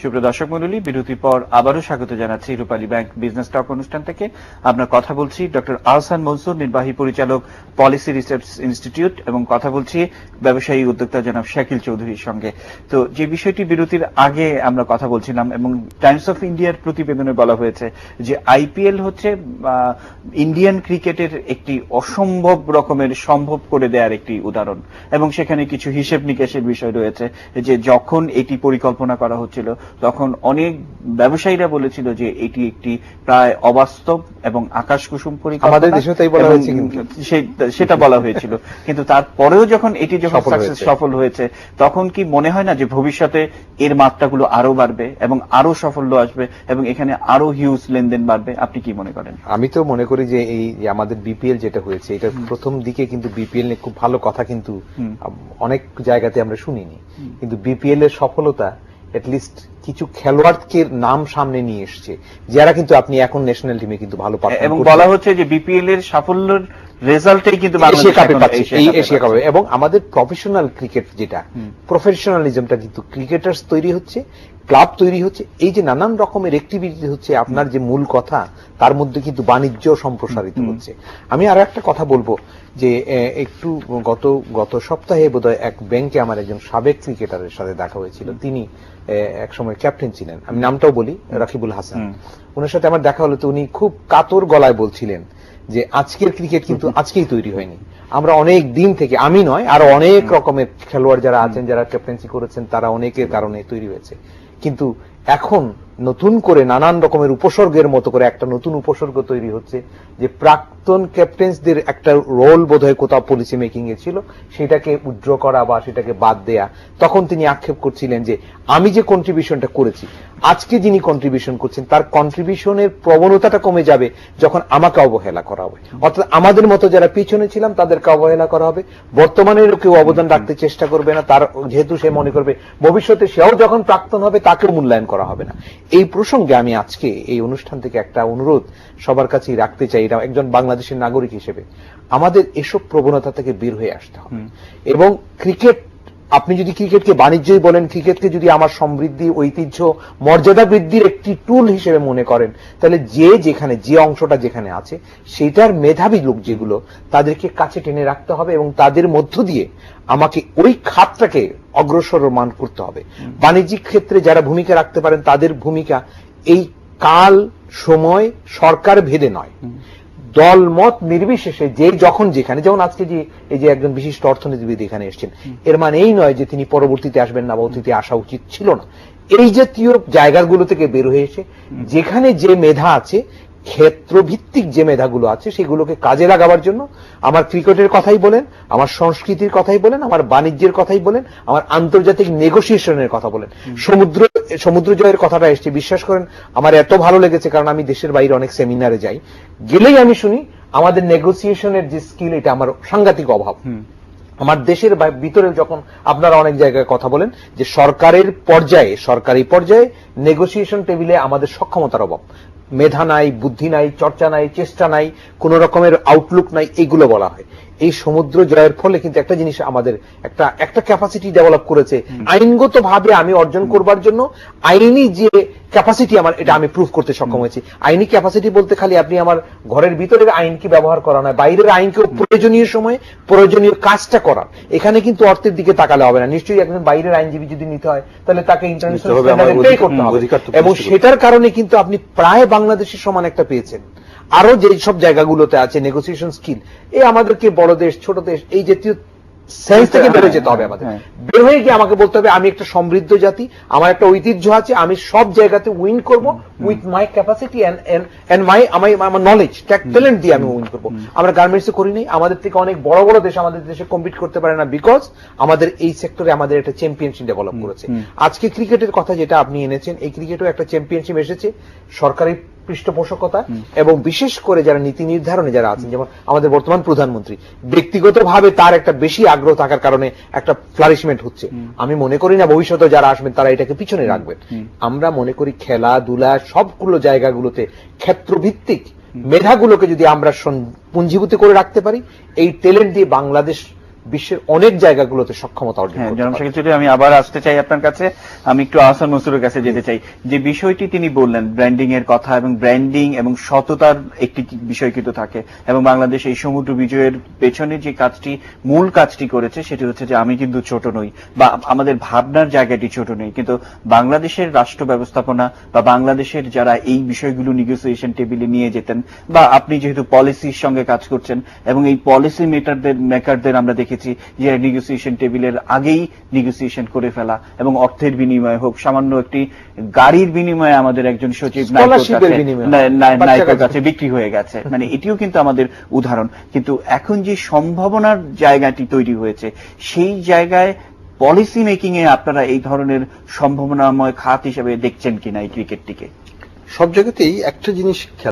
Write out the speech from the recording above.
সুপ্রিয় দর্শক মণ্ডলী, বিরতির পর আবারও স্বাগত জানাচ্ছি রূপালী ব্যাংক বিজনেস টক অনুষ্ঠান থেকে। আমরা কথা বলছি ডক্টর আহসান মনসুর, নির্বাহী পরিচালক, পলিসি রিসার্চ ইনস্টিটিউট, এবং কথা বলছি ব্যবসায়ী উদ্যোক্তা জনাব শাকিল চৌধুরীর সঙ্গে। তো যে বিষয়টি বিরতির আগে আমরা কথা বলছিলাম, এবং টাইমস অফ ইন্ডিয়ার প্রতিবেদনে বলা হয়েছে যে আইপিএল হচ্ছে ইন্ডিয়ান ক্রিকেটের একটি অসম্ভব রকমের সম্ভব করে দেওয়ার একটি উদাহরণ, এবং সেখানে কিছু হিসেব নিকেশের বিষয় রয়েছে যে যখন এটি পরিকল্পনা করা হচ্ছিল তখন অনেক ব্যবসায়ীরা বলেছিল যে এটি একটি প্রায় অবাস্তব এবং আকাশকুসুম পরিকল্পনা, সেটা বলা হয়েছিল। কিন্তু তারপরেও যখন এটি সফল হয়েছে তখন কি মনে হয় না যে ভবিষ্যতে এর মাত্রাগুলো আরো বাড়বে এবং আরো সাফল্য আসবে এবং এখানে আরো হিউজ লেনদেন বাড়বে? আপনি কি মনে করেন? আমি তো মনে করি যে এই আমাদের বিপিএল যেটা হয়েছে, এটা প্রথম দিকে কিন্তু বিপিএল নিয়ে খুব ভালো কথা কিন্তু অনেক জায়গাতে আমরা শুনিনি, কিন্তু বিপিএল এর সফলতা এটলিস্ট কিছু খেলোয়াড়কে নাম সামনে নিয়ে এসছে, যারা কিন্তু আপনি এখন ন্যাশনাল টিমে কিন্তু ভালো পারফর্ম করছেন। এবং বলা হচ্ছে যে বিপিএল এর সাফল্যের রেজাল্টেই কিন্তু এশিয়া কাপে, এবং আমাদের প্রফেশনাল ক্রিকেট যেটা প্রফেশনালিজমটা কিন্তু ক্রিকেটার্স তৈরি হচ্ছে, ক্লাব তৈরি হচ্ছে, এই যে নানান রকমের অ্যাক্টিভিটি হচ্ছে, আপনার যে মূল কথা তার মধ্যে কিন্তু বাণিজ্য সম্প্রসারিত হচ্ছে। আমি আরো একটা কথা বলবো যে একটু গত সপ্তাহে বোধহয় এক ব্যাংকে আমার একজন সাবেক ক্রিকেটারের সাথে দেখা হয়েছিল, তিনি একসময় ক্যাপ্টেন ছিলেন, আমি নামটাও বলি, রাকিবুল হাসান। ওনার সাথে আমার দেখা হলো, তো উনি খুব কাতর গলায় বলছিলেন যে আজকের ক্রিকেট কিন্তু আজকেই তৈরি হয়নি, আমরা অনেক দিন থেকে, আমি নয় আরো অনেক রকমের খেলোয়াড় যারা আছেন, যারা ক্যাপ্টেন্সি করেছেন, তারা অনেকের কারণে তৈরি হয়েছে, কিন্তু এখন নতুন করে নানান রকমের উপসর্গের মতো করে একটা নতুন উপসর্গ তৈরি হচ্ছে যে প্রাক্তন ক্যাপ্টেন্সদের একটা রোল বোধহয় কোথাও পলিসি মেকিং এ ছিল, সেটাকে উইথড্র করা বা সেটাকে বাদ দেয়া। তখন তিনি আক্ষেপ করছিলেন যে আমি যে কন্ট্রিবিউশনটা করেছি, আজকে যিনি কন্ট্রিবিউশন করছেন তার কন্ট্রিবিউশনের প্রবণতাটা কমে যাবে যখন আমাকে অবহেলা করা হবে, অর্থাৎ আমাদের মতো যারা পিছনে ছিলাম তাদেরকে অবহেলা করা হবে, বর্তমানেরও কেউ অবদান রাখতে চেষ্টা করবে না, তার যেহেতু সে মনে করবে ভবিষ্যতে সেও যখন প্রাক্তন হবে তাকেও মূল্যায়ন করা হবে না। এই প্রসঙ্গে আমি আজকে এই অনুষ্ঠান থেকে একটা অনুরোধ সবার কাছেই রাখতে চাই, একজন বাংলাদেশের নাগরিক হিসেবে আমাদের এসব প্রবণতা থেকে বের হয়ে আসতে হবে। এবং ক্রিকেট, আপনি যদি ক্রিকেটকে বাণিজ্যই বলেন, ক্রিকেটকে যদি আমার সমৃদ্ধি, ঐতিহ্য, মর্যাদা বৃদ্ধির একটি টুল হিসেবে মনে করেন, তাহলে যেখানে যে অংশটা যেখানে আছে সেটার মেধাবী লোক যেগুলো, তাদেরকে কাছে টেনে রাখতে হবে এবং তাদের মধ্য দিয়ে আমাকে ওই খাতটাকে অগ্রসরমান করতে হবে। বাণিজ্যিক ক্ষেত্রে যারা ভূমিকা রাখতে পারেন তাদের ভূমিকা এই কাল সময় সরকার ভেদে নয়, দল মত নির্বিশেষে যে যখন যেখানে, যেমন আজকে যে এই যে একজন বিশিষ্ট অর্থনীতিবিদ এখানে এসেছেন, এর মানে এই নয় যে তিনি পরবর্তীতে আসবেন না বা অতীতে আসা উচিত ছিল না। এই জাতীয় জায়গাগুলো থেকে বের হয়ে এসে যেখানে যে মেধা আছে, ক্ষেত্রভিত্তিক যে মেধাগুলো আছে, সেগুলোকে কাজে লাগাবার জন্য আমার ক্রিকেটের কথাই বলেন, আমার সংস্কৃতির কথাই বলেন, আমার বাণিজ্যের কথাই বলেন, আমার আন্তর্জাতিক নেগোসিয়েশনের কথা বলেন, সমুদ্র জয়ের কথাটা এসছে, বিশ্বাস করেন আমার এত ভালো লেগেছে, কারণ আমি দেশের বাইরে অনেক সেমিনারে যাই, গেলেই আমি শুনি আমাদের নেগোসিয়েশনের যে স্কিল, এটা আমার সাংঘাতিক অভাব। আমার দেশের ভিতরে যখন আপনারা অনেক জায়গায় কথা বলেন যে সরকারের পর্যায়ে, সরকারি পর্যায়ে নেগোসিয়েশন টেবিলে আমাদের সক্ষমতার অভাব, মেধা নাই, বুদ্ধি নাই, চর্চা নাই, চেষ্টা নাই, কোন রকমের আউটলুক নাই, এইগুলো বলা হয়। এই সমুদ্র জয়ের ফলে কিন্তু একটা জিনিস আমাদের একটা ক্যাপাসিটি ডেভেলপ করেছে, আইনগত ভাবে আমি অর্জন করবার জন্য আইনি যে ক্যাপাসিটি আমার, এটা আমি প্রুভ করতে সক্ষম হয়েছি। আইনি ক্যাপাসিটি বলতে খালি আপনি আমার ঘরের ভিতরের আইনকে ব্যবহার করা নয়, বাইরের আইনকেও প্রয়োজনীয় সময়ে প্রয়োজনীয় কাজটা করা। এখানে কিন্তু অর্থের দিকে তাকালে হবে না, নিশ্চয়ই একজন বাইরের আইনজীবী যদি নিতে হয় তাহলে তাকে ইন্টারন্যাশনাল স্ট্যান্ডার্ডে পে করতে হবে, এবং সেটার কারণে কিন্তু আপনি প্রায় বাংলাদেশের সমান একটা পেয়েছেন। আরো যে সব জায়গাগুলোতে আছে নেগোসিয়েশন স্কিল, এই আমাদেরকে বড় দেশ ছোট দেশ এই জাতীয় সেন্স থেকে বেরোয় যেতে হবে। আমাদের বের হয়ে গিয়ে আমাকে বলতে হবে আমি একটা সমৃদ্ধ জাতি, আমার একটা ঐতিহ্য আছে, আমি সব জায়গাতে উইন করব উইথ মাই ক্যাপাসিটি এন্ড আমার নলেজ, ট্যালেন্ট দিয়ে আমি উইন করবো। আমরা গার্মেন্টসে করি নাই, আমাদের থেকে অনেক বড় বড় দেশ আমাদের দেশে কম্পিট করতে পারে না, বিকজ আমাদের এই সেক্টরে আমাদের একটা চ্যাম্পিয়নশিপ ডেভেলপ করেছে। আজকে ক্রিকেটের কথা যেটা আপনি এনেছেন, এই ক্রিকেটও একটা চ্যাম্পিয়নশিপ এসেছে, সরকারি পৃষ্ঠপোষকতা এবং বিশেষ করে যারা নীতি নির্ধারণে যারা আছেন, যেমন আমাদের বর্তমান প্রধানমন্ত্রী, ব্যক্তিগতভাবে তার একটা বেশি আগ্রহ থাকার কারণে একটা ফ্লারিশমেন্ট হচ্ছে। আমি মনে করি না ভবিষ্যতে যারা আসবেন তারা এটাকে পিছনে রাখবেন। আমরা মনে করি খেলাধুলা সবগুলো জায়গাগুলোতে ক্ষেত্রভিত্তিক মেধাগুলোকে যদি আমরা পুঞ্জীভূত করে রাখতে পারি, এই ট্যালেন্ট দিয়ে বাংলাদেশ বিশ্বের অনেক জায়গাগুলোতে সক্ষমতা অর্জন হ্যাঁ, করতে জনাব পারবে। সেক্রেটারি, আমি আবার আসতে চাই আপনার কাছে। আমি একটু আহসান মনসুরের কাছে যেতে চাই। যে বিষয়টি তিনি বললেন ব্র্যান্ডিং এর কথা, এবং ব্র্যান্ডিং এবং সততার একটি বিষয় কিন্তু থাকে, এবং বাংলাদেশ এই সমুদ্র বিজয়ের পেছনে যে কাজটি, মূল কাজটি করেছে সেটি হচ্ছে যে আমি কিন্তু ছোট নই, বা আমাদের ভাবনার জায়গাটি ছোট নেই, কিন্তু বাংলাদেশের রাষ্ট্র ব্যবস্থাপনা বা বাংলাদেশের যারা এই বিষয়গুলো নেগোসিয়েশন টেবিলে নিয়ে যেতেন, বা আপনি যেহেতু পলিসির সঙ্গে কাজ করছেন এবং এই পলিসি মেকারদের আমরা দেখেছি যে নেগোসিয়েশন টেবিলের আগেই নেগোসিয়েশন করে ফেলা, এবং অর্থের বিনিময়ে হোক, সামান্য একটি গাড়ির বিনিময়ে আমাদের একজন সচিব Scholarship-এর বিনিময়ে। নায়কের কাছে বিক্রি হয়ে গেছে, মানে এটিও কিন্তু আমাদের উদাহরণ। কিন্তু এখন যে সম্ভাবনার জায়গাটি তৈরি হয়েছে, সেই জায়গায় পলিসি মেকিং এ আপনারা এই ধরনের সম্ভাবনাময় খাত হিসেবে দেখছেন কিনা এই ক্রিকেটটিকে? সব জায়গাতেই একটা জিনিস খেয়াল